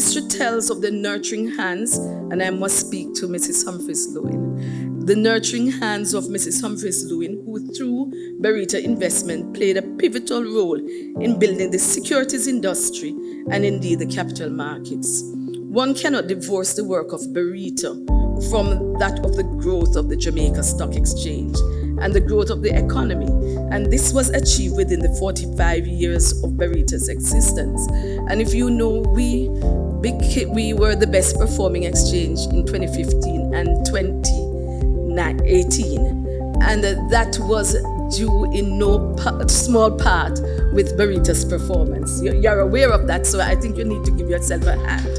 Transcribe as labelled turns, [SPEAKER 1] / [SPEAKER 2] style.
[SPEAKER 1] history tells of the nurturing hands, and I must speak to Mrs. Humphreys Lewin. The nurturing hands of Mrs. Humphreys Lewin, who through Barita investment played a pivotal role in building the securities industry and indeed the capital markets. One cannot divorce the work of Barita from that of the growth of the Jamaica Stock Exchange and the growth of the economy. And this was achieved within the 45 years of Barita's existence. And if you know, we were the best performing exchange in 2015 and 2018. And that was due in no small part with Barita's performance. You're aware of that, so I think you need to give yourself a hand.